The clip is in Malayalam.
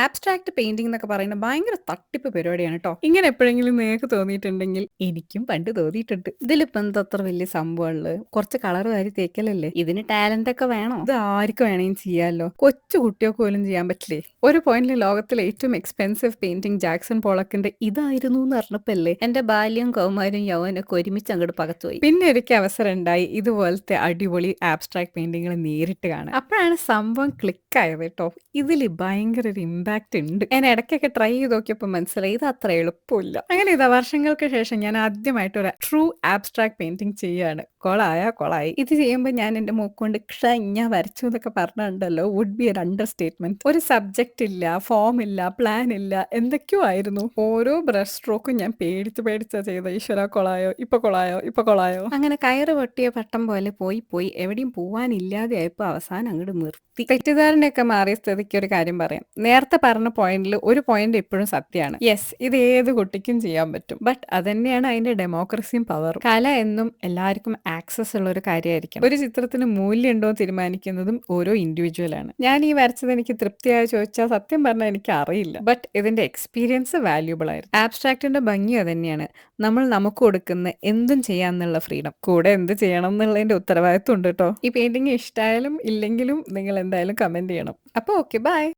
ആബ്സ്ട്രാക്ട് പെയിന്റിംഗ് എന്നൊക്കെ പറയുന്നത് ഭയങ്കര തട്ടിപ്പ് പരിപാടിയാണ് ട്ടോ. ഇങ്ങനെ എപ്പോഴെങ്കിലും നിങ്ങക്ക് തോന്നിയിട്ടുണ്ടെങ്കിൽ എനിക്കും പണ്ട് തോന്നിയിട്ടുണ്ട്. ഇതിലിപ്പോ എന്തത്ര വലിയ സംഭവമുള്ളത്? കുറച്ച് കളർ വാരി തേക്കലല്ലേ? ഇതിന് ടാലന്റ് ഒക്കെ വേണോ? ഇത് ആർക്ക് വേണമെങ്കിലും ചെയ്യാലോ. കൊച്ചു കുട്ടികൾക്ക് പോലും ചെയ്യാൻ പറ്റില്ലേ? ഒരു പോയിന്റിൽ ലോകത്തിലെ ഏറ്റവും എക്സ്പെൻസീവ് പെയിന്റിംഗ് ജാക്സൺ പോളക്കിന്റെ ഇതായിരുന്നു എന്ന് പറഞ്ഞപ്പല്ലേ എന്റെ ബാല്യം കൗമാരം യൗവനൊക്കെ ഒരുമിച്ച് അങ്ങോട്ട് പകച്ചുപോയി. പിന്നെ ഒരിക്കൽ അവസരം ഉണ്ടായി ഇതുപോലത്തെ അടിപൊളി ആബ്സ്ട്രാക്ട് പെയിന്റിങ്ങൾ നേരിട്ട് കാണാൻ. അപ്പോഴാണ് സംഭവം ക്ലിക്ക് ആയത് കേട്ടോ. ഇതില് ഭയങ്കര ഒരു ഇമ്പാക്റ്റ് ഉണ്ട്. ഞാൻ ഇടയ്ക്കൊക്കെ ട്രൈ ചെയ്ത് നോക്കിയപ്പോൾ മനസ്സിലായി ഇത് അത്ര എളുപ്പമില്ല. അങ്ങനെ ഇതാ വർഷങ്ങൾക്ക് ശേഷം ഞാൻ ആദ്യമായിട്ട് ഒരു ട്രൂ ആബ്സ്ട്രാക്ട് പെയിന്റിംഗ് ചെയ്യാണ്. കൊളായി. ഇത് ചെയ്യുമ്പോൾ ഞാൻ എന്റെ മൂക്കൊണ്ട് ഞാൻ വരച്ചു എന്നൊക്കെ പറഞ്ഞിട്ടുണ്ടല്ലോ, വുഡ് ബി ഒരു അണ്ടർ സ്റ്റേറ്റ്മെന്റ്. ഒരു സബ്ജക്റ്റ് ഇല്ല, ഫോം ഇല്ല, പ്ലാൻ ഇല്ല, എന്തൊക്കെയോ ആയിരുന്നു. ഓരോ ബ്രഷ് സ്ട്രോക്കും ഞാൻ പേടിച്ചാ ചെയ്ത. ഈശ്വര കൊളായോ. അങ്ങനെ കയറ് പൊട്ടിയ പട്ടം പോലെ പോയി എവിടെയും പോവാനില്ലാതെ ആയപ്പോ അവസാനം അങ്ങോട്ട് നിർത്തി. തെറ്റിദ്ധാരണയൊക്കെ മാറിയ സ്ഥിതിക്ക് ഒരു കാര്യം പറയാം. നേരത്തെ പറഞ്ഞ പോയിന്റിൽ ഒരു പോയിന്റ് എപ്പോഴും സത്യമാണ്. യെസ്, ഇത് ഏത് കുട്ടിക്കും ചെയ്യാൻ പറ്റും. ബട്ട് അതന്നെയാണ് അതിന്റെ ഡെമോക്രസിയും പവറും. കല എന്നും എല്ലാവർക്കും ആക്സസ് ഉള്ള ഒരു കാര്യമായിരിക്കും. ഒരു ചിത്രത്തിന് മൂല്യം ഉണ്ടോ എന്ന് തീരുമാനിക്കുന്നതും ഓരോ ഇൻഡിവിജ്വൽ ആണ്. ഞാൻ ഈ വരച്ചത് എനിക്ക് തൃപ്തിയായി ചോദിച്ചാൽ സത്യം പറഞ്ഞാൽ എനിക്ക് അറിയില്ല. ബട്ട് ഇതിന്റെ എക്സ്പീരിയൻസ് വാല്യൂബിൾ ആയിരുന്നു. ആബ്സ്ട്രാക്ടിന്റെ ഭംഗി അതന്നെയാണ്. നമ്മൾ നമുക്ക് കൊടുക്കുന്ന എന്തും ചെയ്യാന്നുള്ള ഫ്രീഡം. കൂടെ എന്ത് ചെയ്യണം എന്നുള്ളതിന്റെ ഉത്തരവാദിത്വം ഉണ്ട് കേട്ടോ. ഈ പെയിന്റിംഗ് ഇഷ്ടമായാലും ഇല്ലെങ്കിലും നിങ്ങൾ എന്തായാലും കമന്റ് ചെയ്യണം. അപ്പോൾ ഓക്കെ, ബൈ.